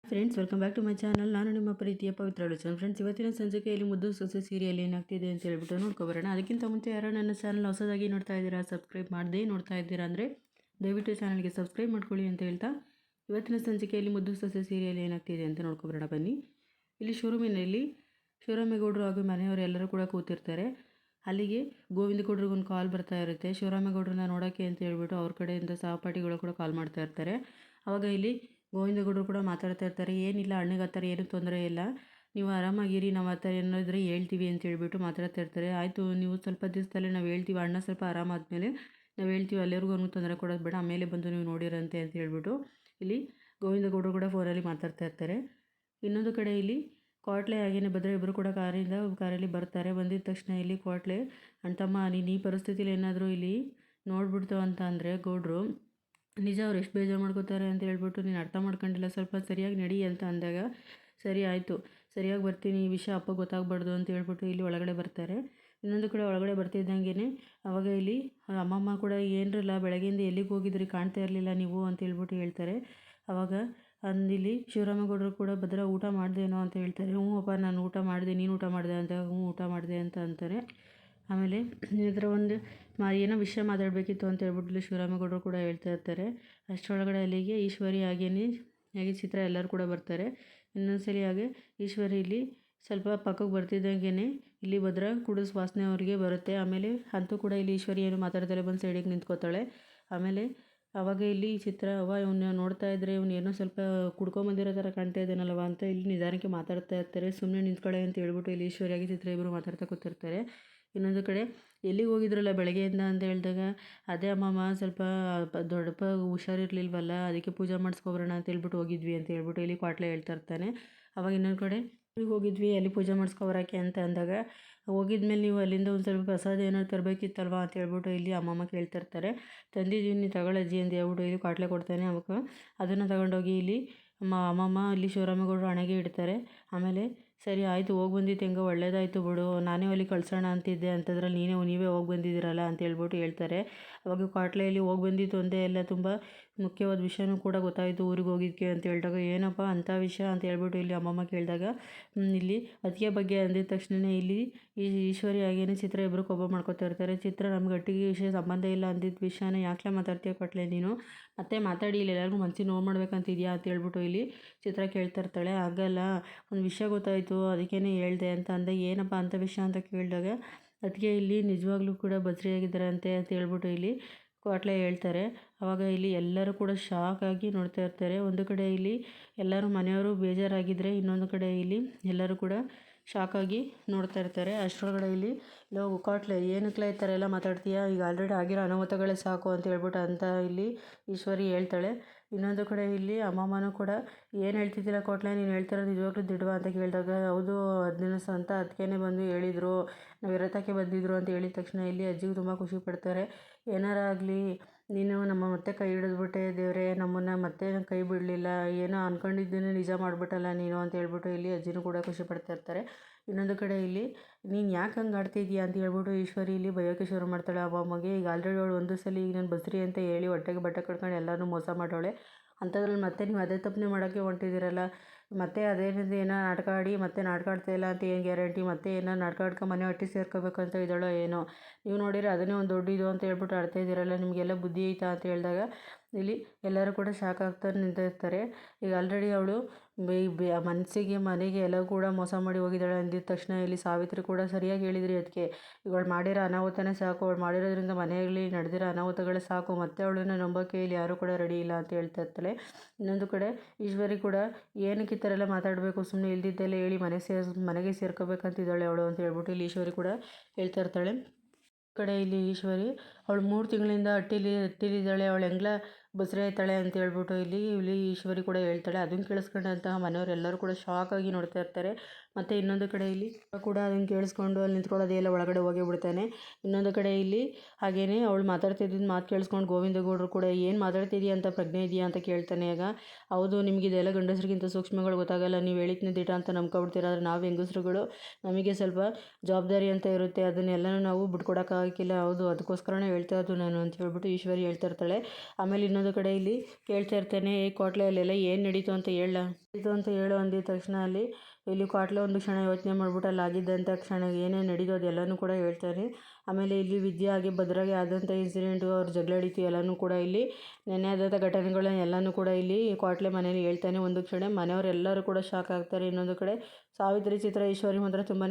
Friends, welcome back to my channel. ನಾನು ನಿಮ್ಮ ಪ್ರೀತಿಯ ಪವಿತ್ರ ಲೋಚನ್. ಫ್ರೆಂಡ್ಸ್, ಇವತ್ತಿನ ಸಂಚಿಕೆಯಲ್ಲಿ ಮುದ್ದು ಸೊಸೆ ಸೀರಿಯಲ್ ಏನಾಗ್ತಿದೆ ಅಂತ ಹೇಳ್ಬಿಟ್ಟು ನೋಡ್ಕೊಬರೋಣ. ಅದಕ್ಕಿಂತ ಮುಂಚೆ ಯಾರೋ ನನ್ನ ಚಾನಲ್ ಹೊಸದಾಗಿ ನೋಡ್ತಾ ಇದ್ದೀರಾ, ಸಬ್ಸ್ಕ್ರೈಬ್ ಮಾಡದೇ ನೋಡ್ತಾ ಇದ್ದೀರಾ ಅಂದರೆ ದಯವಿಟ್ಟು ಚಾನಲ್ಗೆ ಸಬ್ಸ್ಕ್ರೈಬ್ ಮಾಡ್ಕೊಳ್ಳಿ ಅಂತ ಹೇಳ್ತಾ ಇವತ್ತಿನ ಸಂಚಿಕೆಯಲ್ಲಿ ಮುದ್ದು ಸೊಸೆ ಸೀರಿಯಲ್ ಏನಾಗ್ತಿದೆ ಅಂತ ನೋಡ್ಕೊಬರೋಣ ಬನ್ನಿ. ಇಲ್ಲಿ ಶೋರೂಮಿನಲ್ಲಿ ಶಿವರಾಮೇಗೌಡರು ಹಾಗೂ ಮನೆಯವರು ಎಲ್ಲರೂ ಕೂಡ ಕೂತಿರ್ತಾರೆ. ಅಲ್ಲಿಗೆ ಗೋವಿಂದ ಗೌಡ್ರಿಗೊಂದು ಕಾಲ್ ಬರ್ತಾ ಇರುತ್ತೆ. ಶಿವರಾಮೇಗೌಡ್ರನ್ನ ನೋಡೋಕ್ಕೆ ಅಂತ ಹೇಳ್ಬಿಟ್ಟು ಅವ್ರ ಕಡೆಯಿಂದ ಸಹಪಾಠಿಗಳು ಕೂಡ ಕಾಲ್ ಮಾಡ್ತಾ ಇರ್ತಾರೆ. ಆವಾಗ ಇಲ್ಲಿ ಗೋವಿಂದ ಗೌಡರು ಕೂಡ ಮಾತಾಡ್ತಾ ಇರ್ತಾರೆ. ಏನಿಲ್ಲ, ಅಣ್ಣಗೆ ಆ ಥರ ಏನೂ ತೊಂದರೆ ಇಲ್ಲ, ನೀವು ಆರಾಮಾಗಿರಿ, ನಾವು ಆ ಥರ ಏನಾದರೂ ಹೇಳ್ತೀವಿ ಅಂತ ಹೇಳ್ಬಿಟ್ಟು ಮಾತಾಡ್ತಾ ಇರ್ತಾರೆ. ಆಯಿತು, ನೀವು ಸ್ವಲ್ಪ ದಿವಸದಲ್ಲೇ ನಾವು ಹೇಳ್ತೀವಿ, ಅಣ್ಣ ಸ್ವಲ್ಪ ಆರಾಮಾದ್ಮೇಲೆ ನಾವು ಹೇಳ್ತೀವಿ, ಅಲ್ಲಿವರೆಗೂ ತೊಂದರೆ ಕೊಡೋದು ಬೇಡ, ಆಮೇಲೆ ಬಂದು ನೀವು ನೋಡಿರಂತೆ ಅಂತ ಹೇಳ್ಬಿಟ್ಟು ಇಲ್ಲಿ ಗೋವಿಂದ ಗೌಡರು ಕೂಡ ಫೋನಲ್ಲಿ ಮಾತಾಡ್ತಾ ಇರ್ತಾರೆ. ಇನ್ನೊಂದು ಕಡೆ ಇಲ್ಲಿ ಕ್ವಾಟ್ಲೆ ಹಾಗೇನೆ ಭದ್ರ ಇಬ್ಬರು ಕೂಡ ಕಾರಲ್ಲಿ ಬರ್ತಾರೆ. ಬಂದಿದ್ದ ತಕ್ಷಣ ಇಲ್ಲಿ ಕ್ವಾಟ್ಲೆ ಅಣ್ತಮ್ಮ, ನೀನು ಈ ಪರಿಸ್ಥಿತಿಲಿ ಏನಾದರೂ ಇಲ್ಲಿ ನೋಡ್ಬಿಡ್ತು ಅಂತ ಅಂದರೆ ಗೌಡ್ರು ನಿಜ ಅವ್ರು ಎಷ್ಟು ಬೇಜಾರು ಮಾಡ್ಕೋತಾರೆ ಅಂತ ಹೇಳ್ಬಿಟ್ಟು ನೀನು ಅರ್ಥ ಮಾಡ್ಕೊಂಡಿಲ್ಲ, ಸ್ವಲ್ಪ ಸರಿಯಾಗಿ ನಡಿ ಅಂತ ಅಂದಾಗ ಸರಿ ಆಯಿತು, ಸರಿಯಾಗಿ ಬರ್ತೀನಿ, ಈ ವಿಷಯ ಅಪ್ಪ ಗೊತ್ತಾಗಬಾರ್ದು ಅಂತ ಹೇಳ್ಬಿಟ್ಟು ಇಲ್ಲಿ ಒಳಗಡೆ ಬರ್ತಾರೆ. ಇನ್ನೊಂದು ಕಡೆ ಒಳಗಡೆ ಬರ್ತಿದ್ದಂಗೆ ಅವಾಗ ಇಲ್ಲಿ ಅಮ್ಮಮ್ಮ ಕೂಡ ಏನರಲ್ಲ ಬೆಳಗ್ಗೆಯಿಂದ ಎಲ್ಲಿಗೆ ಹೋಗಿದ್ರಿ, ಕಾಣ್ತಾ ಇರಲಿಲ್ಲ ನೀವು ಅಂತ ಹೇಳ್ಬಿಟ್ಟು ಹೇಳ್ತಾರೆ. ಆವಾಗ ಅಂದಿಲ್ಲಿ ಶಿವರಾಮೇಗೌಡರು ಕೂಡ ಭದ್ರ ಊಟ ಮಾಡಿದೆನೋ ಅಂತ ಹೇಳ್ತಾರೆ. ಹ್ಞೂ ಅಪ್ಪ, ನಾನು ಊಟ ಮಾಡಿದೆ, ನೀನು ಊಟ ಮಾಡಿದೆ ಅಂತ, ಹ್ಞೂ ಊಟ ಮಾಡಿದೆ ಅಂತ ಅಂತಾರೆ. ಆಮೇಲೆ ಇದರ ಒಂದು ಏನೋ ವಿಷಯ ಮಾತಾಡಬೇಕಿತ್ತು ಅಂತ ಹೇಳ್ಬಿಟ್ಟು ಶಿವರಾಮೇಗೌಡರು ಕೂಡ ಹೇಳ್ತಾ ಇರ್ತಾರೆ. ಅಷ್ಟರೊಳಗಡೆ ಅಲ್ಲಿಗೆ ಈಶ್ವರಿ ಹಾಗೆ ಚಿತ್ರ ಎಲ್ಲರೂ ಕೂಡ ಬರ್ತಾರೆ. ಇನ್ನೊಂದ್ಸಲಿ ಹಾಗೆ ಈಶ್ವರಿ ಇಲ್ಲಿ ಸ್ವಲ್ಪ ಪಕ್ಕಕ್ಕೆ ಬರ್ತಿದ್ದಂಗೆ ಇಲ್ಲಿ ಭದ್ರ ಕುಡಿಸ್ ವಾಸನೆ ಅವ್ರಿಗೆ ಬರುತ್ತೆ. ಆಮೇಲೆ ಅಂತೂ ಕೂಡ ಇಲ್ಲಿ ಈಶ್ವರಿ ಏನು ಮಾತಾಡ್ತಾರೆ, ಬಂದು ಸೈಡಿಗೆ ನಿಂತ್ಕೋತಾಳೆ. ಆಮೇಲೆ ಆವಾಗ ಇಲ್ಲಿ ಚಿತ್ರ, ಇವನ್ನ ನೋಡ್ತಾ ಇದ್ದರೆ ಇವನು ಏನೋ ಸ್ವಲ್ಪ ಕುಡ್ಕೊಂಬಂದಿರೋ ಥರ ಕಾಣ್ತಾ ಇದ್ದಾನಲ್ವ ಅಂತ ಇಲ್ಲಿ ನಿಧಾನಕ್ಕೆ ಮಾತಾಡ್ತಾ ಇರ್ತಾರೆ. ಸುಮ್ಮನೆ ನಿಂತ್ಕೊಳ್ಳೆ ಅಂತ ಹೇಳ್ಬಿಟ್ಟು ಇಲ್ಲಿ ಈಶ್ವರಿಯಾಗಿ ಚಿತ್ರ ಇಬ್ಬರು ಮಾತಾಡ್ತಾ ಕೂತಿರ್ತಾರೆ. ಇನ್ನೊಂದು ಕಡೆ ಎಲ್ಲಿಗೆ ಹೋಗಿದ್ರಲ್ಲ ಬೆಳಗ್ಗೆಯಿಂದ ಅಂತ ಹೇಳಿದಾಗ, ಅದೇ ಅಮ್ಮಮ್ಮ ಸ್ವಲ್ಪ ದೊಡ್ಡಪ್ಪ ಹುಷಾರಿರ್ಲಿಲ್ವಲ್ಲ, ಅದಕ್ಕೆ ಪೂಜೆ ಮಾಡಿಸ್ಕೊಬರೋಣ ಅಂತ ಹೇಳ್ಬಿಟ್ಟು ಹೋಗಿದ್ವಿ ಅಂತ ಹೇಳ್ಬಿಟ್ಟು ಇಲ್ಲಿ ಕ್ವಾಟ್ಲೆ ಹೇಳ್ತಾ ಇರ್ತಾನೆ. ಅವಾಗ ಇನ್ನೊಂದು ಕಡೆ ಹೋಗಿದ್ವಿ ಅಲ್ಲಿ ಪೂಜೆ ಮಾಡಿಸ್ಕೊಬರೋಕ್ಕೆ ಅಂತ ಅಂದಾಗ, ಹೋಗಿದ್ಮೇಲೆ ನೀವು ಅಲ್ಲಿಂದ ಒಂದು ಸ್ವಲ್ಪ ಪ್ರಸಾದ ಏನಾದ್ರು ತರಬೇಕಿತ್ತಲ್ವಾ ಅಂತ ಹೇಳ್ಬಿಟ್ಟು ಇಲ್ಲಿ ಅಮ್ಮಮ್ಮ ಕೇಳ್ತಿರ್ತಾರೆ. ತಂದಿದ್ದೀನಿ ತಗೊಳ್ಳಜ್ಜಿ ಅಂತ ಹೇಳ್ಬಿಟ್ಟು ಇಲ್ಲಿ ಕ್ವಾಟ್ಲೆ ಕೊಡ್ತಾನೆ. ಅವಾಗ ಅದನ್ನು ತಗೊಂಡೋಗಿ ಇಲ್ಲಿ ಅಮ್ಮಮ್ಮ ಇಲ್ಲಿ ಶಿವರಾಮೇಗೌಡರು ಹಣೆಗೆ ಇಡ್ತಾರೆ. ಆಮೇಲೆ ಸರಿ ಆಯಿತು, ಹೋಗಿ ಬಂದಿದ್ದು ಹೆಂಗೋ ಒಳ್ಳೇದಾಯಿತು ಬಿಡು, ನಾನೇ ಅಲ್ಲಿ ಕಳ್ಸೋಣ ಅಂತಿದ್ದೆ ಅಂಥದ್ರಲ್ಲಿ ನೀವೇ ಹೋಗಿ ಬಂದಿದ್ದೀರಲ್ಲ ಅಂತ ಹೇಳ್ಬಿಟ್ಟು ಹೇಳ್ತಾರೆ. ಅವಾಗ ಕ್ವಾಟ್ಲೆಯಲ್ಲಿ ಹೋಗಿ ಬಂದಿದ್ದು ಒಂದೇ ಎಲ್ಲ ತುಂಬ ಮುಖ್ಯವಾದ ವಿಷಯನೂ ಕೂಡ ಗೊತ್ತಾಯಿತು ಊರಿಗೆ ಹೋಗಿದ್ದಕ್ಕೆ ಅಂತ ಹೇಳಿದಾಗ, ಏನಪ್ಪ ಅಂಥ ವಿಷಯ ಅಂತ ಹೇಳ್ಬಿಟ್ಟು ಇಲ್ಲಿ ಅಮ್ಮಮ್ಮ ಕೇಳಿದಾಗ, ಇಲ್ಲಿ ಅದಕ್ಕೆ ಬಗ್ಗೆ ಅಂದಿದ ತಕ್ಷಣ ಇಲ್ಲಿ ಈಶ್ವರಿ ಹಾಗೇನೆ ಚಿತ್ರ ಇಬ್ಬರು ಕೋಪ ಮಾಡ್ಕೊತಾ ಇರ್ತಾರೆ. ಚಿತ್ರ, ನಮ್ಗೆ ಒಟ್ಟಿಗೆ ವಿಷಯ ಸಂಬಂಧ ಇಲ್ಲ ಅಂದಿದ್ದ ವಿಷಯನ ಯಾಕೆ ಮಾತಾಡ್ತೀಯ ಕ್ವಾಟ್ಲೆ ನೀನು, ಮತ್ತೆ ಮಾತಾಡಿ ಇಲ್ಲಿ ಎಲ್ಲರಿಗೂ ಮನಸ್ಸಿಗೆ ನೋವು ಮಾಡ್ಬೇಕಂತಿದ್ಯಾ ಅಂತ ಹೇಳ್ಬಿಟ್ಟು ಇಲ್ಲಿ ಚಿತ್ರ ಕೇಳ್ತಾ ಇರ್ತಾಳೆ. ಆಗಲ್ಲ, ಒಂದು ವಿಷಯ ಗೊತ್ತಾಯಿತು ಅದಕ್ಕೇ ಹೇಳ್ದೆ ಅಂತ ಅಂದೆ. ಏನಪ್ಪ ಅಂಥ ವಿಷಯ ಅಂತ ಕೇಳಿದಾಗ, ಅದಕ್ಕೆ ಇಲ್ಲಿ ನಿಜವಾಗ್ಲೂ ಕೂಡ ಬದ್ರಿಯಾಗಿದ್ದಾರಂತೆ ಅಂತ ಹೇಳ್ಬಿಟ್ಟು ಇಲ್ಲಿ ಕ್ವಾಟ್ಲೆ ಹೇಳ್ತಾರೆ. ಆವಾಗ ಇಲ್ಲಿ ಎಲ್ಲರೂ ಕೂಡ ಶಾಕ್ ಆಗಿ ನೋಡ್ತಾ ಇರ್ತಾರೆ. ಒಂದು ಕಡೆ ಇಲ್ಲಿ ಎಲ್ಲರೂ ಮನೆಯವರು ಬೇಜಾರಾಗಿದ್ದರೆ, ಇನ್ನೊಂದು ಕಡೆ ಇಲ್ಲಿ ಎಲ್ಲರೂ ಕೂಡ ಶಾಕಾಗಿ ನೋಡ್ತಾ ಇರ್ತಾರೆ. ಅಷ್ಟರೊಳಗಡೆ ಇಲ್ಲಿ ಕ್ವಾಟ್ಲೆ, ಏನಕ್ಕೆ ಈ ಥರ ಎಲ್ಲ ಮಾತಾಡ್ತೀಯಾ, ಈಗ ಆಲ್ರೆಡಿ ಆಗಿರೋ ಅನಾಹುತಗಳೇ ಸಾಕು ಅಂತ ಹೇಳ್ಬಿಟ್ಟು ಅಂತ ಇಲ್ಲಿ ಈಶ್ವರಿ ಹೇಳ್ತಾಳೆ. ಇನ್ನೊಂದು ಕಡೆ ಇಲ್ಲಿ ಅಮ್ಮಮ್ಮನೂ ಕೂಡ, ಏನು ಹೇಳ್ತಿದ್ದಿಲ್ಲ ಕ್ವಾಟ್ಲೆ, ನೀನು ಹೇಳ್ತಿರೋದು ನಿಜವಾಗ್ಲೂ ದಿಡ್ವಾ ಅಂತ ಕೇಳಿದಾಗ, ಹೌದು 10 ಅಂತ ಅದಕ್ಕೇ ಬಂದು ಹೇಳಿದರು, ನಾವು ಇರತಕ್ಕೆ ಬಂದಿದ್ರು ಅಂತ ಹೇಳಿದ ತಕ್ಷಣ ಇಲ್ಲಿ ಅಜ್ಜಿಗೂ ತುಂಬ ಖುಷಿ ಪಡ್ತಾರೆ. ಏನಾರ ಆಗಲಿ, ನೀನು ನಮ್ಮ ಮತ್ತೆ ಕೈ ಹಿಡಿದ್ಬಿಟ್ಟೆ ದೇವರೇ, ನಮ್ಮನ್ನು ಮತ್ತೆ ಕೈ ಬಿಡಲಿಲ್ಲ, ಏನೋ ಅಂದ್ಕೊಂಡಿದ್ದನ್ನೇ ನಿಜ ಮಾಡಿಬಿಟ್ಟಲ್ಲ ನೀನು ಅಂತ ಹೇಳ್ಬಿಟ್ಟು ಇಲ್ಲಿ ಅಜ್ಜಿನೂ ಕೂಡ ಖುಷಿ ಪಡ್ತಾ ಇರ್ತಾರೆ. ಇನ್ನೊಂದು ಕಡೆ ಇಲ್ಲಿ ನೀನು ಯಾಕೆ ಹಂಗೆ ಆಡ್ತಿದ್ದೀಯಾ ಅಂತ ಹೇಳ್ಬಿಟ್ಟು ಈಶ್ವರಿ ಇಲ್ಲಿ ಬಯೋಕ್ಕೆ ಶುರು ಮಾಡ್ತಾಳೆ ಅಮ್ಮಮ್ಮಗೆ. ಈಗ ಆಲ್ರೆಡಿ ಅವಳು ಒಂದು ಸಲ ಈಗ ನಾನು ಬಸ್ರಿ ಅಂತ ಹೇಳಿ ಹೊಟ್ಟೆಗೆ ಬಟ್ಟೆ ಕಟ್ಕೊಂಡು ಎಲ್ಲರೂ ಮೋಸ ಮಾಡೋಳೆ, ಅಂಥದ್ರಲ್ಲಿ ಮತ್ತೆ ನೀವು ಅದೇ ತಪ್ಪನ್ನೇ ಮಾಡೋಕ್ಕೆ ಹೊಂಟಿದ್ದೀರಲ್ಲ, ಮತ್ತೆ ಅದೇನಿದೆ ಏನೋ ನಾಟಕ ಆಡಿ ಮತ್ತೆ ನಾಟಕ ಆಡ್ತಾ ಇಲ್ಲ ಅಂತ ಏನು ಗ್ಯಾರಂಟಿ, ಮತ್ತೆ ಏನೋ ನಾಟಕ ಆಡ್ಕೊಂಡು ಮನೆ ಹೊಟ್ಟೆ ಸೇರ್ಕೋಬೇಕು ಅಂತ ಇದ್ದಾಳೋ ಏನೋ, ನೀವು ನೋಡಿದ್ರೆ ಅದನ್ನೇ ಒಂದು ದೊಡ್ಡ ಇದು ಅಂತ ಹೇಳ್ಬಿಟ್ಟು ಆಡ್ತಾ ಇದ್ದೀರಲ್ಲ, ನಿಮಗೆಲ್ಲ ಬುದ್ಧಿ ಐತಾ ಅಂತ ಹೇಳಿದಾಗ ಇಲ್ಲಿ ಎಲ್ಲರೂ ಕೂಡ ಶಾಕ್ ಆಗ್ತಾ ನಿಂತಿರ್ತಾರೆ. ಈಗ ಆಲ್ರೆಡಿ ಅವಳು ಮನೆಗೆ ಎಲ್ಲ ಕೂಡ ಮೋಸ ಮಾಡಿ ಹೋಗಿದ್ದಾಳೆ ಅಂದಿದ ತಕ್ಷಣ ಇಲ್ಲಿ ಸಾವಿತ್ರಿ ಕೂಡ ಸರಿಯಾಗಿ ಹೇಳಿದ್ರಿ, ಅದಕ್ಕೆ ಇವಳು ಮಾಡಿರೋ ಅನಾಹುತನೇ ಸಾಕು, ಅವಳು ಮಾಡಿರೋದ್ರಿಂದ ಮನೆಯಲ್ಲಿ ನಡೆದಿರೋ ಅನಾಹುತಗಳೇ ಸಾಕು, ಮತ್ತೆ ಅವಳನ್ನು ನಂಬೋಕ್ಕೆ ಇಲ್ಲಿ ಯಾರೂ ಕೂಡ ರೆಡಿ ಇಲ್ಲ ಅಂತ ಹೇಳ್ತಾ ಇರ್ತಾಳೆ. ಇನ್ನೊಂದು ಕಡೆ ಈಶ್ವರಿ ಕೂಡ, ಏನಕ್ಕೆ ಈ ಥರ ಎಲ್ಲ ಮಾತಾಡಬೇಕು, ಸುಮ್ಮನೆ ಇಲ್ದಿದ್ದೆಲ್ಲ ಹೇಳಿ ಮನೆಗೆ ಸೇರ್ಕೋಬೇಕಂತಿದ್ದಾಳೆ ಅವಳು ಅಂತ ಹೇಳ್ಬಿಟ್ಟು ಇಲ್ಲಿ ಈಶ್ವರಿ ಕೂಡ ಹೇಳ್ತಾ ಇರ್ತಾಳೆ. ಕಡೆ ಇಲ್ಲಿ ಈಶ್ವರಿ, ಅವಳು 3 ತಿಂಗಳಿಂದ ಹಟ್ಟಿಲಿದ್ದಾಳೆ, ಅವಳು ಹೆಂಗ್ಲ ಬಸ್ರಿ ಆಯ್ತಾಳೆ ಅಂತ ಹೇಳ್ಬಿಟ್ಟು ಇಲ್ಲಿ ಈಶ್ವರಿ ಕೂಡ ಹೇಳ್ತಾಳೆ. ಅದನ್ನು ಕೇಳಿಸ್ಕೊಂಡಂತಹ ಮನೆಯವರೆಲ್ಲರೂ ಕೂಡ ಶಾಕಾಗಿ ನೋಡ್ತಾ ಇರ್ತಾರೆ. ಮತ್ತು ಇನ್ನೊಂದು ಕಡೆ ಇಲ್ಲಿ ಕೂಡ ಅದನ್ನು ಕೇಳಿಸ್ಕೊಂಡು ಅಲ್ಲಿ ನಿಂತ್ಕೊಳ್ಳೋದೇ ಎಲ್ಲ ಒಳಗಡೆ ಹೋಗೇ ಬಿಡ್ತಾನೆ. ಇನ್ನೊಂದು ಕಡೆ ಇಲ್ಲಿ ಹಾಗೇನೆ ಅವಳು ಮಾತಾಡ್ತಿದ್ದಿದ್ದು ಮಾತು ಕೇಳಿಸ್ಕೊಂಡು ಗೋವಿಂದಗೌಡರು ಕೂಡ ಏನು ಮಾತಾಡ್ತಿದೀಯ ಅಂತ ಪ್ರಜ್ಞೆ ಇದೆಯಾ ಅಂತ ಕೇಳ್ತಾನೆ. ಆಗ ಹೌದು, ನಿಮಗೆ ಇದೆಲ್ಲ ಗಂಡಸರಿಗಿಂತ ಸೂಕ್ಷ್ಮಗಳು ಗೊತ್ತಾಗಲ್ಲ, ನೀವು ಹೇಳಿದ್ನ ದಿಟ ಅಂತ ನಂಬ್ಕೊಬಿಡ್ತೀರ. ಆದರೆ ನಾವು ಹೆಂಗಸ್ರುಗಳು ನಮಗೆ ಸ್ವಲ್ಪ ಜವಾಬ್ದಾರಿ ಅಂತ ಇರುತ್ತೆ, ಅದನ್ನೆಲ್ಲನೂ ನಾವು ಬಿಟ್ಕೊಡೋಕ್ಕಾಗಿಲ್ಲ. ಹೌದು, ಅದಕ್ಕೋಸ್ಕರನೇ ಹೇಳ್ತಾ ಇರೋದು ನಾನು ಅಂತ ಹೇಳ್ಬಿಟ್ಟು ಈಶ್ವರಿ ಹೇಳ್ತಾ ಇರ್ತಾಳೆ. ಆಮೇಲೆ ಇನ್ನೊಂದು ಕಡೆ ಇಲ್ಲಿ ಕೇಳ್ತಾ ಇರ್ತಾನೆ, ಕೋಟ್ಲೆ ಅಲ್ಲೆಲ್ಲ ಏನು ನಡೀತು ಅಂತ ಹೇಳು ಅಂದಿದ ತಕ್ಷಣ ಇಲ್ಲಿ ಕ್ವಾಟ್ಲೆ ಒಂದು ಕ್ಷಣ ಯೋಚನೆ ಮಾಡ್ಬಿಟ್ಟು ಅಲ್ಲಿ ಆಗಿದ್ದಂಥ ಕ್ಷಣ ಏನೇನು ನಡೀತು ಅದೆಲ್ಲನೂ ಕೂಡ ಹೇಳ್ತಾರೆ. ಆಮೇಲೆ ಇಲ್ಲಿ ವಿದ್ಯಾ ಹಾಗೆ ಭದ್ರಾಗೆ ಆದಂಥ ಇನ್ಸಿಡೆಂಟು, ಅವ್ರ ಜಗಳ ಹಿಡಿತು ಎಲ್ಲನೂ ಕೂಡ ಇಲ್ಲಿ ನೆನ್ನೆ ಆದಂಥ ಘಟನೆಗಳನ್ನ ಎಲ್ಲನೂ ಕೂಡ ಇಲ್ಲಿ ಕ್ವಾಟ್ಲೆ ಮನೇಲಿ ಹೇಳ್ತಾನೆ. ಒಂದು ಕ್ಷಣ ಮನೆಯವರೆಲ್ಲರೂ ಕೂಡ ಶಾಕ್ ಆಗ್ತಾರೆ. ಇನ್ನೊಂದು ಕಡೆ ಸಾವಿತ್ರಿ, ಚಿತ್ರ, ಈಶ್ವರಿ ಮಾತ್ರ ತುಂಬಾ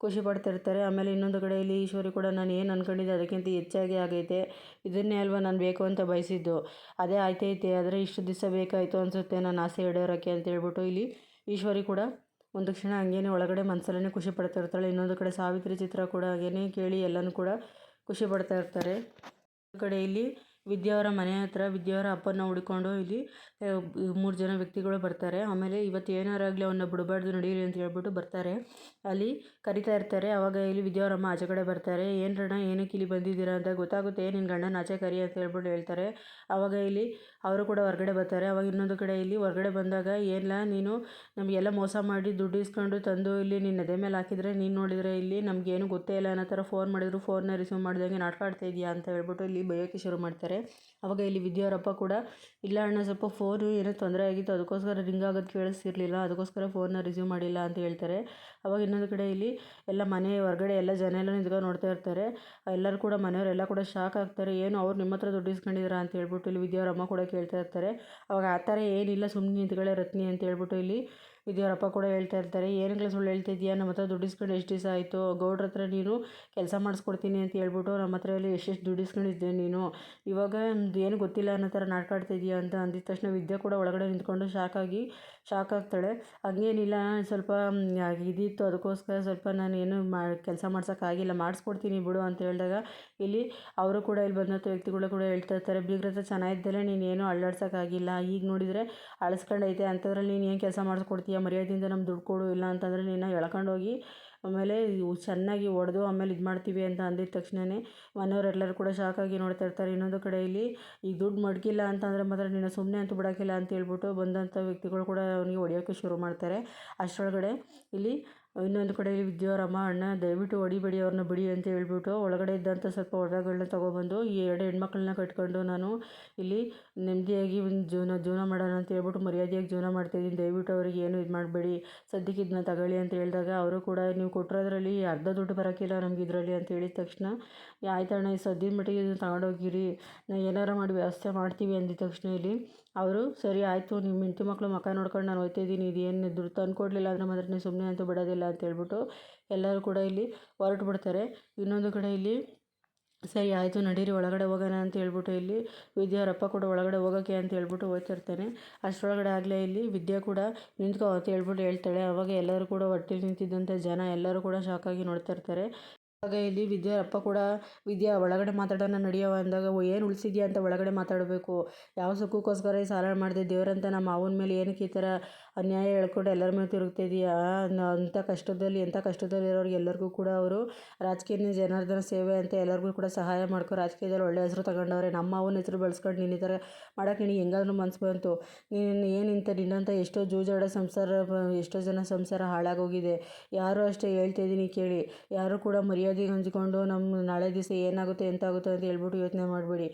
ಖುಷಿ ಪಡ್ತಿರ್ತಾರೆ. ಆಮೇಲೆ ಇನ್ನೊಂದು ಕಡೆ ಇಲ್ಲಿ ಈಶ್ವರಿ ಕೂಡ ನಾನು ಏನು ಅಂದ್ಕೊಂಡಿದ್ದೆ ಅದಕ್ಕಿಂತ ಹೆಚ್ಚಾಗಿ ಆಗೈತೆ, ಇದನ್ನೇ ಅಲ್ವಾ ನಾನು ಬೇಕು ಅಂತ ಬಯಸಿದ್ದು, ಅದೇ ಆಯ್ತೈತೆ, ಆದರೆ ಇಷ್ಟು ದಿವಸ ಬೇಕಾಯಿತು ಅನಿಸುತ್ತೆ ನನ್ನ ಆಸೆ ಈಡೇರೋಕ್ಕೆ ಅಂತ ಹೇಳ್ಬಿಟ್ಟು ಇಲ್ಲಿ ಈಶ್ವರಿ ಕೂಡ ಒಂದು ಕ್ಷಣ ಹಂಗೇನೆ ಒಳಗಡೆ ಮನಸ್ಸಲ್ಲೇ ಖುಷಿ ಪಡ್ತಾ ಇರ್ತಾಳೆ. ಇನ್ನೊಂದು ಕಡೆ ಸಾವಿತ್ರಿ, ಚಿತ್ರ ಕೂಡ ಹಾಗೇನೆ ಕೇಳಿ ಎಲ್ಲನೂ ಕೂಡ ಖುಷಿ ಪಡ್ತಾ ಇರ್ತಾರೆ. ಒಂದು ಕಡೆ ಇಲ್ಲಿ ವಿದ್ಯಾವರ ಮನೆ ಹತ್ರ ವಿದ್ಯಾವರ ಅಪ್ಪನ ಹುಡ್ಕೊಂಡು ಇಲ್ಲಿ 3 ಜನ ವ್ಯಕ್ತಿಗಳು ಬರ್ತಾರೆ. ಆಮೇಲೆ ಇವತ್ತು ಏನಾರಾಗಲಿ ಅವನ್ನ ಬಿಡಬಾರ್ದು ನಡೀರಿ ಅಂತ ಹೇಳ್ಬಿಟ್ಟು ಬರ್ತಾರೆ. ಅಲ್ಲಿ ಕರಿತಾ ಇರ್ತಾರೆ. ಆವಾಗ ಇಲ್ಲಿ ವಿದ್ಯಾವರಮ್ಮ ಆಚೆ ಕಡೆ ಬರ್ತಾರೆ. ಏನಣ್ಣ ಏನಕ್ಕೆ ಇಲ್ಲಿ ಬಂದಿದ್ದೀರಾ ಅಂತ ಗೊತ್ತಾಗುತ್ತೆ, ನಿನ್ನ ಗಂಡನ ಆಚೆ ಕರಿ ಅಂತ ಹೇಳ್ಬಿಟ್ಟು ಹೇಳ್ತಾರೆ. ಆವಾಗ ಇಲ್ಲಿ ಅವರು ಕೂಡ ಹೊರಗಡೆ ಬರ್ತಾರೆ. ಆವಾಗ ಇನ್ನೊಂದು ಕಡೆ ಇಲ್ಲಿ ಹೊರಗಡೆ ಬಂದಾಗ ಏನಿಲ್ಲ ನೀನು ನಮಗೆಲ್ಲ ಮೋಸ ಮಾಡಿ ದುಡ್ಡು ಇಸ್ಕೊಂಡು ತಂದು ಇಲ್ಲಿ ನಿನ್ನ ಎದೆ ಮೇಲೆ ಹಾಕಿದರೆ, ನೀನು ನೋಡಿದರೆ ಇಲ್ಲಿ ನಮಗೇನು ಗೊತ್ತೇ ಇಲ್ಲ ಅನ್ನೋ ಥರ ಫೋನ್ ಮಾಡಿದ್ರು ಫೋನ್ನ ರಿಸೀವ್ ಮಾಡಿದಂಗೆ ನಾಟಕ ಆಡ್ತಾ ಇದೆಯಾ ಅಂತ ಹೇಳ್ಬಿಟ್ಟು ಇಲ್ಲಿ ಬೈಯೋಕ್ಕೆ ಶುರು ಮಾಡ್ತಾರೆ. ಆವಾಗ ಇಲ್ಲಿ ವಿದ್ಯಾವರಪ್ಪ ಕೂಡ ಇಲ್ಲ ಅಣ್ಣ, ಸ್ವಲ್ಪ ಫೋನು ಏನೋ ತೊಂದರೆ ಆಗಿತ್ತು, ಅದಕ್ಕೋಸ್ಕರ ರಿಂಗ್ ಆಗೋದು ಕೇಳಿಸ್ತಿರ್ಲಿಲ್ಲ, ಅದಕ್ಕೋಸ್ಕರ ಫೋನ್ನ ರಿಸೀವ್ ಮಾಡಿಲ್ಲ ಅಂತ ಹೇಳ್ತಾರೆ. ಆವಾಗ ಇನ್ನೊಂದು ಕಡೆ ಇಲ್ಲಿ ಎಲ್ಲ ಮನೆ ಹೊರಗಡೆ ಎಲ್ಲ ಜನ ಎಲ್ಲ ನಿಂತ್ಕೊಂಡು ನೋಡ್ತಾ ಇರ್ತಾರೆ. ಎಲ್ಲರೂ ಕೂಡ ಮನೆಯವರೆಲ್ಲ ಕೂಡ ಶಾಕ್ ಆಗ್ತಾರೆ. ಏನು ಅವ್ರು ನಿಮ್ಮ ಹತ್ರ ದುಡ್ಡು ಇಸ್ಕೊಂಡಿದ್ದೀರಾ ಅಂತ ಹೇಳ್ಬಿಟ್ಟು ಇಲ್ಲಿ ವಿದ್ಯಾವರಮ್ಮ ಕೂಡ ಕೇಳ್ತಾ ಇರ್ತಾರೆ. ಅವಾಗ ಆ ಥರ ಏನಿಲ್ಲ, ಸುಮ್ಮನೆ ನಿಂತ್ಕೊಳ್ಳೆ ರತ್ನಿ ಅಂತ ಹೇಳ್ಬಿಟ್ಟು ಇಲ್ಲಿ ವಿದ್ಯಾವರಪ್ಪ ಕೂಡ ಹೇಳ್ತಾ ಇರ್ತಾರೆ. ಏನಕ್ಕೆ ಸುಳ್ಳು ಹೇಳ್ತಿದ್ಯಾ, ನಮ್ಮ ಹತ್ರ ದುಡ್ಡು ಇಸ್ಕೊಂಡು ಎಷ್ಟು ದಿವಸ ಆಯಿತು, ಗೌಡ್ರ ಹತ್ರ ನೀನು ಕೆಲಸ ಮಾಡಿಸ್ಕೊಡ್ತೀನಿ ಅಂತ ಹೇಳ್ಬಿಟ್ಟು ನಮ್ಮ ಹತ್ರ ಇಲ್ಲಿ ಎಷ್ಟೆಷ್ಟು ದುಡ್ಡು ಇಸ್ಕೊಂಡಿದ್ದೆ ನೀನು, ಇವಾಗ ಏನು ಗೊತ್ತಿಲ್ಲ ಅನ್ನೋ ಥರ ನಾಟಕ ಆಡ್ತಿದ್ಯಾ ಅಂತ ಅಂದಿದ ತಕ್ಷಣ ವಿದ್ಯಾ ಕೂಡ ಒಳಗಡೆ ನಿಂತ್ಕೊಂಡು ಶಾಕ್ ಆಗ್ತಾಳೆ. ಹಂಗೇನಿಲ್ಲ, ಸ್ವಲ್ಪ ಇದಿತ್ತು, ಅದಕ್ಕೋಸ್ಕರ ಸ್ವಲ್ಪ ನಾನು ಏನು ಕೆಲಸ ಮಾಡ್ಸೋಕ್ಕಾಗಿಲ್ಲ, ಮಾಡಿಸ್ಕೊಡ್ತೀನಿ ಬಿಡು ಅಂತ ಹೇಳಿದಾಗ ಇಲ್ಲಿ ಅವರು ಕೂಡ ಇಲ್ಲಿ ಬಂದಂಥ ವ್ಯಕ್ತಿಗಳು ಕೂಡ ಹೇಳ್ತಾ ಇರ್ತಾರೆ, ಬೀಗ್ರ ಹತ್ರ ಚೆನ್ನಾಗಿದ್ದಲ್ಲೇ ನೀನು ಏನೂ ಅಳ್ಳಾಡ್ಸೋಕ್ಕಾಗಿಲ್ಲ, ಈಗ ನೋಡಿದರೆ ಅಳಿಸ್ಕೊಂಡೈತೆ ಅಂಥದ್ರಲ್ಲಿ ನೀನು ಏನು ಕೆಲಸ ಮಾಡಿಸ್ಕೊಡ್ತೀಯ, ಮರ್ಯಾದೆಯಿಂದ ನಮ್ಮ ದುಡ್ಡು ಕೊಡು, ಇಲ್ಲ ಅಂತಂದರೆ ನಿನ್ನ ಎಳ್ಕೊಂಡೋಗಿ ಆಮೇಲೆ ಚೆನ್ನಾಗಿ ಹೊಡೆದು ಆಮೇಲೆ ಇದು ಮಾಡ್ತೀವಿ ಅಂತ ಅಂದಿದ ತಕ್ಷಣವೇ ಮನೆಯವರೆಲ್ಲರೂ ಕೂಡ ಶಾಕಾಗಿ ನೋಡ್ತಾ ಇರ್ತಾರೆ. ಇನ್ನೊಂದು ಕಡೆ ಇಲ್ಲಿ ಈಗ ದುಡ್ಡು ಮಡಗಿಲ್ಲ ಅಂತಂದರೆ ಮಾತ್ರ ನಿನ್ನ ಸುಮ್ಮನೆ ಅಂತೂ ಬಿಡೋಕ್ಕಿಲ್ಲ ಅಂತ ಹೇಳ್ಬಿಟ್ಟು ಬಂದಂಥ ವ್ಯಕ್ತಿಗಳು ಕೂಡ ಅವನಿಗೆ ಹೊಡೆಯೋಕ್ಕೆ ಶುರು ಮಾಡ್ತಾರೆ. ಅಷ್ಟರೊಳಗಡೆ ಇಲ್ಲಿ ಇನ್ನೊಂದು ಕಡೆ ವಿದ್ಯಾವರಮ್ಮ, ಅಣ್ಣ ದಯವಿಟ್ಟು ಹೊಡಿಬೇಡಿ, ಅವ್ರನ್ನ ಬಿಡಿ ಅಂತ ಹೇಳ್ಬಿಟ್ಟು ಒಳಗಡೆ ಇದ್ದಂಥ ಸ್ವಲ್ಪ ಒಡವೆಗಳನ್ನ ತೊಗೊಬಂದು ಈ 2 ಹೆಣ್ಮಕ್ಳನ್ನ ಕಟ್ಕೊಂಡು ನಾನು ಇಲ್ಲಿ ನೆಮ್ಮದಿಯಾಗಿ ಒಂದು ಜೀವನ ಮಾಡೋಣ ಅಂತ ಹೇಳ್ಬಿಟ್ಟು ಮರ್ಯಾದೆಯಾಗಿ ಜೀವನ ಮಾಡ್ತಾಯಿದ್ದೀನಿ, ದಯವಿಟ್ಟು ಅವ್ರಿಗೆ ಏನು ಇದು ಮಾಡಬೇಡಿ, ಸದ್ಯಕ್ಕೆ ಇದನ್ನ ತಗೊಳ್ಳಿ ಅಂತ ಹೇಳಿದಾಗ ಅವರು ಕೂಡ ನೀವು ಕೊಟ್ಟಿರೋದ್ರಲ್ಲಿ ಅರ್ಧ ದುಡ್ಡು ಬರೋಕ್ಕಿಲ್ಲ ನಮ್ಗೆ ಇದರಲ್ಲಿ ಅಂತ ಹೇಳಿದ ತಕ್ಷಣ ಆಯ್ತಣ್ಣ, ಈ ಸದ್ಯದ ಮಟ್ಟಿಗೆ ಇದನ್ನು ತಗೊಂಡೋಗಿರಿ, ನಾವು ಏನಾರು ಮಾಡಿ ವ್ಯವಸ್ಥೆ ಮಾಡ್ತೀವಿ ಅಂದಿದ ತಕ್ಷಣ ಇಲ್ಲಿ ಅವರು ಸರಿ ಆಯಿತು, ನಿಮ್ಮ ಹೆಂಡತಿ ಮಕ್ಕಳು ಮುಖ ನೋಡ್ಕೊಂಡು ನಾನು ಹೋಗ್ತಾಯಿದ್ದೀನಿ, ಇದೇನು ದುಡ್ಡು ತಂದು ಕೊಡಲಿಲ್ಲ ಅಂದರೆ ಮಾತ್ರ ನೀವು ಸುಮ್ಮನೆ ಅಂತೂ ಬಿಡೋದಿಲ್ಲ ಅಂತ ಹೇಳ್ಬಿಟ್ಟು ಎಲ್ಲರೂ ಕೂಡ ಇಲ್ಲಿ ಹೊರಟು ಬಿಡ್ತಾರೆ. ಇನ್ನೊಂದು ಕಡೆ ಇಲ್ಲಿ ಸರಿ ಆಯಿತು ನಡೀರಿ ಒಳಗಡೆ ಹೋಗೋಣ ಅಂತ ಹೇಳ್ಬಿಟ್ಟು ಇಲ್ಲಿ ವಿದ್ಯಾವರಪ್ಪ ಕೂಡ ಒಳಗಡೆ ಹೋಗೋಕ್ಕೆ ಅಂತ ಹೇಳ್ಬಿಟ್ಟು ಹೋಗ್ತಿರ್ತಾನೆ. ಅಷ್ಟರೊಳಗಡೆ ಆಗಲೇ ಇಲ್ಲಿ ವಿದ್ಯಾ ಕೂಡ ನಿಂತ್ಕೋ ಅಂತ ಹೇಳ್ಬಿಟ್ಟು ಹೇಳ್ತಾಳೆ. ಆವಾಗ ಎಲ್ಲರೂ ಕೂಡ ಹೊಟ್ಟೆಲಿ ನಿಂತಿದ್ದಂಥ ಜನ ಎಲ್ಲರೂ ಕೂಡ ಶಾಕಾಗಿ ನೋಡ್ತಾ ಇರ್ತಾರೆ. ಆಗ ಇಲ್ಲಿ ವಿದ್ಯಾರಪ್ಪ ಕೂಡ ವಿದ್ಯಾ ಒಳಗಡೆ ಮಾತಾಡೋಣ ನಡೆಯವ ಅಂದಾಗ ಏನು ಉಳಿಸಿದ್ಯಾ ಅಂತ ಒಳಗಡೆ ಮಾತಾಡಬೇಕು, ಯಾವ ಸುಖಕ್ಕೋಸ್ಕರ ಈ ಸಾಲ ಮಾಡಿದೆ, ದೇವರಂತ ನಮ್ಮ ಮಾವನ ಮೇಲೆ ಏನಕ್ಕೆ ಈ ಥರ ಅನ್ಯಾಯ ಹೇಳ್ಕೊಂಡು ಎಲ್ಲರ ಮೇಲೆ ತಿರುಗ್ತಿದೆಯಾ, ಅಂಥ ಕಷ್ಟದಲ್ಲಿ ಎಂಥ ಕಷ್ಟದಲ್ಲಿರೋರಿಗೆ ಎಲ್ಲರಿಗೂ ಕೂಡ ಅವರು ರಾಜಕೀಯ ಜನಾರ್ದನ ಸೇವೆ ಅಂತ ಎಲ್ಲರಿಗೂ ಕೂಡ ಸಹಾಯ ಮಾಡ್ಕೊ ರಾಜಕೀಯದಲ್ಲಿ ಒಳ್ಳೆ ಹೆಸರು ತಗೊಂಡವ್ರೆ, ನಮ್ಮ ಮಾವನ ಹೆಸರು ಬೆಳೆಸ್ಕೊಂಡು ನೀನು ಈ ಥರ ಮಾಡೋಕ್ಕೆ ನಿನಗೆ ಹೆಂಗಾದ್ರೂ ಮನ್ಸು ಬಂತು, ನೀನು ಏನಿಂತ ನಿನ್ನಂಥ ಎಷ್ಟೋ ಜೂಜಾಡೋ ಸಂಸಾರ, ಎಷ್ಟೋ ಜನ ಸಂಸಾರ ಹಾಳಾಗೋಗಿದೆ, ಯಾರು ಅಷ್ಟೇ ಹೇಳ್ತಾಯಿದ್ದೀನಿ ಕೇಳಿ, ಯಾರು ಕೂಡ ಮರ್ಯಾದೆಗೆ ಹಂಚ್ಕೊಂಡು ನಮ್ಮ ನಾಳೆ ದಿವಸ ಏನಾಗುತ್ತೆ ಎಂತಾಗುತ್ತೆ ಅಂತ ಹೇಳ್ಬಿಟ್ಟು ಯೋಚನೆ ಮಾಡಬೇಡಿ,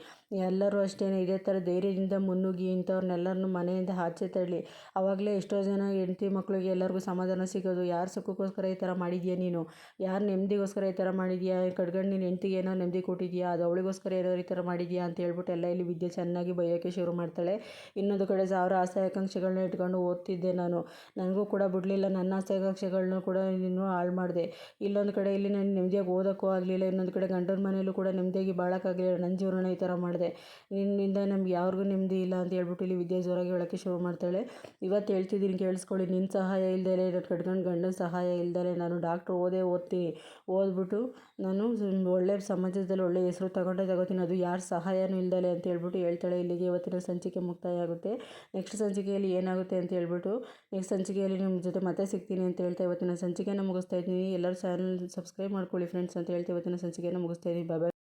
ಎಲ್ಲರೂ ಅಷ್ಟೇ ಇದೇ ಥರ ಧೈರ್ಯದಿಂದ ಮುನ್ನುಗ್ಗಿ ಇಂಥವ್ರನ್ನೆಲ್ಲರನ್ನೂ ಮನೆಯಿಂದ ಆಚೆ ತಳ್ಳಿ, ಆವಾಗಲೇ ಎಷ್ಟೋ ಜನ ಹೆಂಡತಿ ಮಕ್ಕಳಿಗೆ ಎಲ್ಲರಿಗೂ ಸಮಾಧಾನ ಸಿಗೋದು. ಯಾರು ಸುಖಕ್ಕೋಸ್ಕರ ಈ ಥರ ಮಾಡಿದ್ಯಾ ನೀನು, ಯಾರು ನೆಮ್ಮದಿಗೋಸ್ಕರ ಈ ಥರ ಮಾಡಿದ್ಯಾ, ಕಡ್ಗಂಡು ನೀನು ಹೆಂಡತಿಗೆ ಏನೋ ನೆಮ್ಮದಿ ಕೊಟ್ಟಿದ್ಯಾ, ಅದು ಅವಳಿಗೋಸ್ಕರ ಏನೋ ಈ ಥರ ಮಾಡಿದ್ಯಾ ಅಂತ ಹೇಳ್ಬಿಟ್ಟು ಎಲ್ಲ ಇಲ್ಲಿ ವಿದ್ಯೆ ಚೆನ್ನಾಗಿ ಬೈಯೋಕ್ಕೆ ಶುರು ಮಾಡ್ತಾಳೆ. ಇನ್ನೊಂದು ಕಡೆ 1000 ಆಸೆ ಆಕಾಂಕ್ಷೆಗಳನ್ನ ಇಟ್ಕೊಂಡು ಓದ್ತಿದ್ದೆ ನನಗೂ ಕೂಡ ಬಿಡಲಿಲ್ಲ, ನನ್ನ ಆಸೆ ಆಕಾಂಕ್ಷೆಗಳನ್ನೂ ಕೂಡ ನೀನು ಹಾಳು ಮಾಡಿದೆ, ಇಲ್ಲೊಂದು ಕಡೆ ಇಲ್ಲಿ ನಾನು ನೆಮ್ಮದಿಯಾಗಿ ನೆಮ್ಮದಿಯಾಗಿ ಓದೋಕ್ಕೂ ಆಗಲಿಲ್ಲ, ಇನ್ನೊಂದು ಕಡೆ ಗಂಡನ ಮನೆಯಲ್ಲೂ ಕೂಡ ನೆಮ್ಮದಿಯಾಗಿ ಬಾಳೋಕ್ಕಾಗಲಿಲ್ಲ. ನನ್ನ ಜೀವನನ ಈ ಥರ ಮಾಡಿದೆ, ನಿನ್ನಿಂದ ನಮ್ಗೆ ಯಾರಿಗೂ ನೆಮ್ಮದಿ ಇಲ್ಲ ಅಂತ ಹೇಳ್ಬಿಟ್ಟು ಇಲ್ಲಿ ವಿದ್ಯಾ ಜೋರಾಗಿ ಹೇಳೋಕ್ಕೆ ಶುರು ಮಾಡ್ತಾಳೆ. ಇವತ್ತು ಹೇಳ್ತಿದ್ದೀನಿ ಕೇಳಿಸ್ಕೊಳ್ಳಿ, ನಿನ್ನ ಸಹಾಯ ಇಲ್ದಲೆ, ಕಟ್ಕೊಂಡು ಗಂಡನ ಸಹಾಯ ಇಲ್ದಲೆ ನಾನು ಡಾಕ್ಟ್ರು ಓದ್ತೀನಿ, ಓದ್ಬಿಟ್ಟು ನಾನು ಒಳ್ಳೆ ಸಮಾಜದಲ್ಲಿ ಒಳ್ಳೆ ಹೆಸರು ತಗೋತೀನಿ, ಅದು ಯಾರ ಸಹಾಯನೂ ಇಲ್ದಲೆ ಅಂತ ಹೇಳ್ಬಿಟ್ಟು ಹೇಳ್ತಾಳೆ. ಇಲ್ಲಿಗೆ ಇವತ್ತಿನ ಸಂಚಿಕೆ ಮುಕ್ತಾಯ ಆಗುತ್ತೆ. ನೆಕ್ಸ್ಟ್ ಸಂಚಿಕೆಯಲ್ಲಿ ಏನಾಗುತ್ತೆ ಅಂತ ಹೇಳ್ಬಿಟ್ಟು ನೆಕ್ಸ್ಟ್ ಸಂಚಿಕೆಯಲ್ಲಿ ನಿಮ್ಮ ಜೊತೆ ಮತ್ತೆ ಸಿಗ್ತೀನಿ ಅಂತ ಹೇಳ್ತಾ ಇವತ್ತಿನ ಸಂಚಿಕೆನ ಮುಗಿಸ್ತಾ ಇದ್ದೀನಿ. ಎಲ್ಲರೂ ಚಾನಲ್ ಸಬ್ಸ್ಕ್ರೈಬ್ ಮಾಡ್ಕೊಳ್ಳಿ ಫ್ರೆಂಡ್ಸ್ ಅಂತ ಹೇಳ್ತಾ ಇವತ್ತಿನ ಸಂಚಿಕೆನ ಮುಗಿಸ್ತಾ ಇದ್ದೀನಿ. ಬಾಯ್.